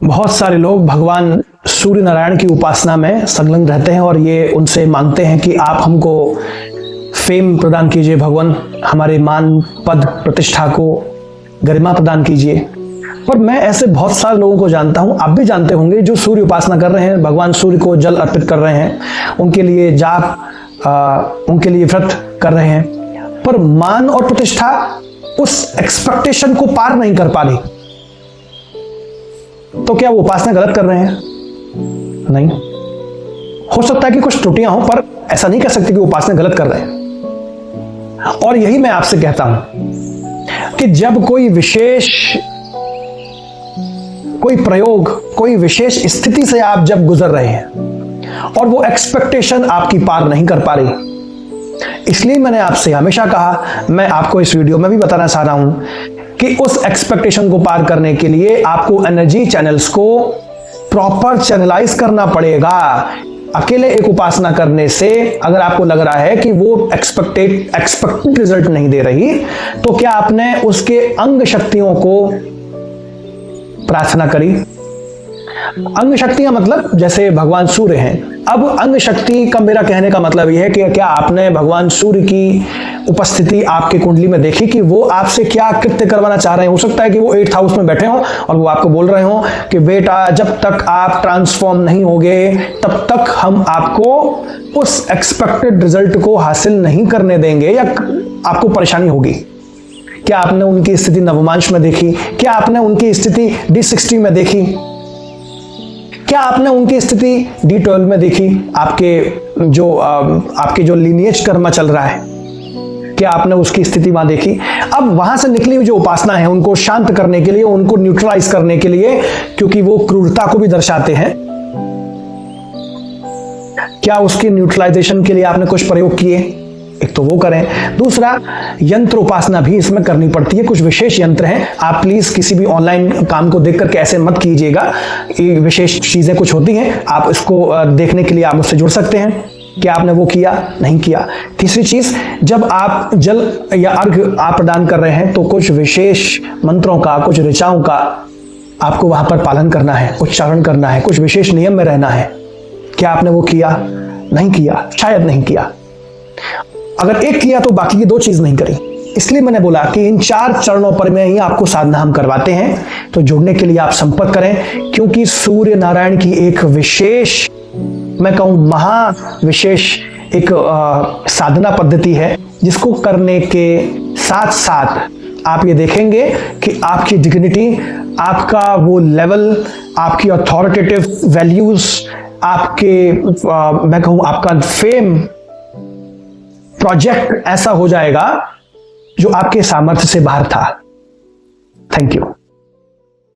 बहुत सारे लोग भगवान सूर्य नारायण की उपासना में संलग्न रहते हैं और ये उनसे मांगते हैं कि आप हमको फेम प्रदान कीजिए भगवान, हमारे मान पद प्रतिष्ठा को गरिमा प्रदान कीजिए। पर मैं ऐसे बहुत सारे लोगों को जानता हूं, आप भी जानते होंगे, जो सूर्य उपासना कर रहे हैं, भगवान सूर्य को जल अर्पित कर रहे हैं, उनके लिए जाप, उनके लिए व्रत कर रहे हैं, पर मान और प्रतिष्ठा उस एक्सपेक्टेशन को पार नहीं कर पा रही। तो क्या वो उपासना गलत कर रहे हैं? नहीं, हो सकता है कि कुछ त्रुटियां हो, पर ऐसा नहीं कह सकते कि उपासना गलत कर रहे हैं। और यही मैं आपसे कहता हूं कि जब कोई विशेष कोई प्रयोग, कोई विशेष स्थिति से आप जब गुजर रहे हैं और वो एक्सपेक्टेशन आपकी पार नहीं कर पा रही, इसलिए मैंने आपसे हमेशा कहा, मैं आपको इस वीडियो में भी बताना चाह रहा हूं कि उस एक्सपेक्टेशन को पार करने के लिए आपको एनर्जी चैनल्स को प्रॉपर चैनलाइज करना पड़ेगा। अकेले एक उपासना करने से अगर आपको लग रहा है कि वो एक्सपेक्टेड रिजल्ट नहीं दे रही, तो क्या आपने उसके अंग शक्तियों को प्रार्थना करी? अंग शक्तियां मतलब जैसे भगवान सूर्य हैं। अब अंग शक्ति का मेरा कहने का मतलब यह है कि क्या आपने भगवान सूर्य की उपस्थिति आपके कुंडली में देखी कि वो आपसे क्या कृत्य करवाना चाह रहे हैं? हो सकता है कि वो 8th हाउस में बैठे हो और वो आपको बोल रहे हो कि बेटा, जब तक आप ट्रांसफॉर्म नहीं होगे तब तक हम आपको उस एक्सपेक्टेड रिजल्ट को हासिल नहीं करने देंगे या आपको परेशानी होगी। क्या आपने उनकी स्थिति नवमांश में देखी? क्या आपने उनकी स्थिति D60 में देखी? क्या आपने उनकी स्थिति D12 में देखी? आपके जो लीनिएज कर्म चल रहा है, क्या आपने उसकी स्थिति वहां देखी? अब वहां से निकली हुई जो उपासना है, उनको शांत करने के लिए, उनको न्यूट्रलाइज करने के लिए, क्योंकि वो क्रूरता को भी दर्शाते हैं, क्या उसकी न्यूट्रलाइजेशन के लिए आपने कुछ प्रयोग किए? एक तो वो करें, दूसरा यंत्र उपासना भी इसमें करनी पड़ती है। कुछ विशेष यंत्र हैं, आप प्लीज किसी भी ऑनलाइन काम को देख करके ऐसे मत कीजिएगा। ये विशेष चीजें कुछ होती हैं, आप इसको देखने के लिए आप मुझसे जुड़ सकते हैं। क्या आपने वो किया? नहीं किया। तीसरी चीज, जब आप जल या अर्घ आप प्रदान कर रहे हैं तो कुछ विशेष मंत्रों का, कुछ ऋचाओं का आपको वहां पर पालन करना है, उच्चारण करना है, कुछ विशेष नियम में रहना है। क्या आपने वो किया? नहीं किया, शायद नहीं किया। अगर एक किया तो बाकी की 2 चीज नहीं करी। इसलिए मैंने बोला कि इन 4 चरणों पर में ही आपको साधना हम करवाते हैं। तो जुड़ने के लिए आप संपर्क करें, क्योंकि सूर्य नारायण की एक विशेष, मैं कहूं महाविशेष एक साधना पद्धति है, जिसको करने के साथ साथ आप ये देखेंगे कि आपकी डिग्निटी, आपका वो लेवल, आपकी अथॉरिटेटिव वैल्यूज, आपके मैं कहूं आपका फेम प्रोजेक्ट ऐसा हो जाएगा जो आपके सामर्थ्य से बाहर था। Thank you.